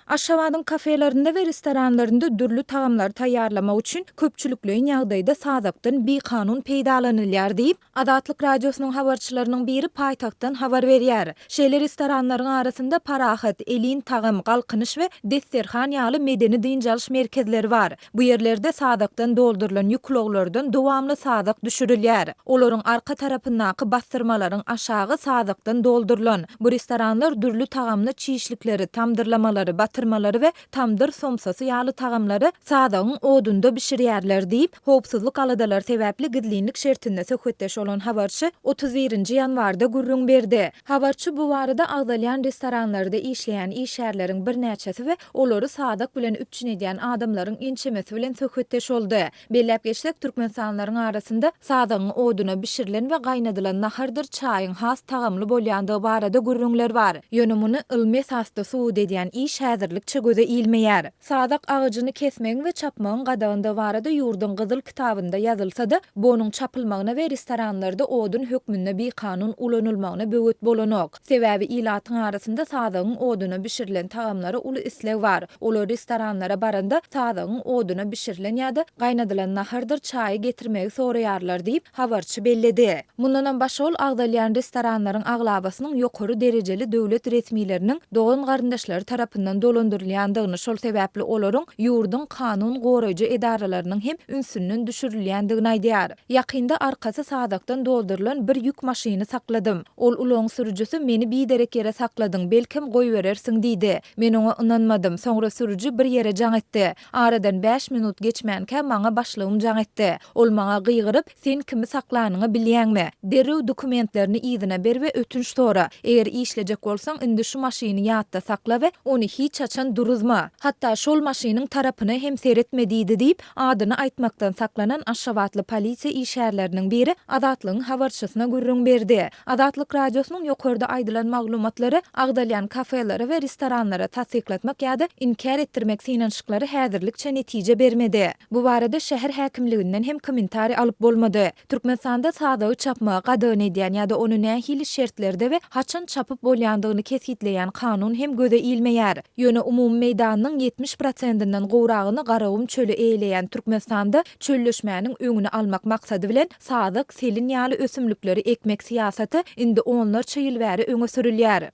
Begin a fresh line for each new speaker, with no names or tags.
Aşgabatyň kafelerinde we restoranlarynda dürlü tagamlar taýýarlamak üçin köpçülikleň ýagdaýda sadakdan bir kanun peýdalanylýar diýip Adatlyk radiosynyň habarçylarynyň biri paýtagtdan habar berýär. Şeýle restoranlaryň arasynda parahat, elin tagam, galkynyş we desterhan ýaly medeni diňjalş merkezleri bar. Bu ýerlerde sadakdan doldurulan ýükloglardan dowamly sadak düşürilýär. Olaryň arka tarapyndaky bastyrmalaryň aşagy sadakdan doldurulan bu restoranlar dürlü tagamly çiýişlikleri, tamdyrlamalary, batyrmalary we tamdyr somsasy ýaly tagamlary sadagyň odunda bişirýärler diýip howpsuzlyk aladalar sebäpli gidlinlik şertinde söhbetdeş olan habarçy 31-nji ýanwarda gurrun berdi. Habarçy bu barada agdalýan restoranlarda işleýän işgärleriň bir näçesi we olary sadak bilen üçin edýän adamlaryň inçemesi bilen söhbetdeş boldy. Bellep geçsek türkmensanlaryň arasynda sadagyň oduna bişirilen we gaýnadylan nahardyr çaýyň has tagamly bolýandygy barada gurrunlar bar. Ýönümini ilmi esasda suwud edýän iş häzirlikçe göze ilmeýär. Sadak agyjyny kesmegiň we çapmagyň gadagynda barada ýurdun gyzyl kitabynda ýazylsa-da, bonuň çapylmagyna we restoranlarda odun hökmünde bir kanun ulanylmagyna böwet bolanok. Sebäbi ilatyň arasynda sadagyň oduna bişirilen tagamlara uly isleg bar. Olar restoranlara baranda sadagyň oduna bişirilen ýa-da gaýnadylan nahardyr çaý getirmegi soraýarlar diýip habarçy belledi. Mundan başga ol agdalýan restoranlaryň aglabasynyň ýokary derejeli döwlet resmiýetleriniň dogan garyndaşlary tarapyndan dolandyrylýandygyny, şol sebäpli olaryň ýurdun kanun goraýjy edaralarynyň hem ünsünün düşürilýändigini aýdýar. Ýakynda arkasy sadakdan doldurulan bir ýük maşyny sakladym. Ol uloň sürüjüsi meni bir derek ýere sakladyň, belkim goýberersiň diýdi. Men oňa ynanmadym. Soňra sürüjü bir ýere jaň etdi. Aradan 5 minut geçmänkä maňa başlygym jaň etdi. Ol maňa gyýgyryp, "Sen kimi saklanyňy bilýänmi? Derew dokumentlerini ýzyna ber we ötünç sora. Eger işlejek bolsaň, indi şu maşyny ýatda sakla we ony hiç açan duruzma. Hatta şol maşynyň tarapyny hem seretme" diýdi diýip adyny aýtmakdan saklanan Aşgabatly polisiýa işgärleriniň biri Adatlyň habarçysyna gurrun berdi. Adatlyk radiosynyň ýokarda aýdylan maglumatlary agdalýan kafeleri we restoranlara tasdiklatmak ýa-da inkar etdirmek synançyklary häzirlikçe netije bermedi. Bu barada şäher häkimliginden hem kommentari alyp bolmady. Türkmenistanda sadagy çapmagy gadagyn edýän ýa-da ony nähili şertlerde we haçan çapyp bolýandygyny kesitleýän kanun hem göze ilmeýär. Ýöne umumy meýdanyň 70%-inden gowragyny Garawum çölü eýleýän Türkmenistanda çölleşmäniň öňüni almak maksady bilen sadak, selin ýaly ösümlikleri ekmek siýasaty indi onlarça ýyl bäri öňe sürülýär.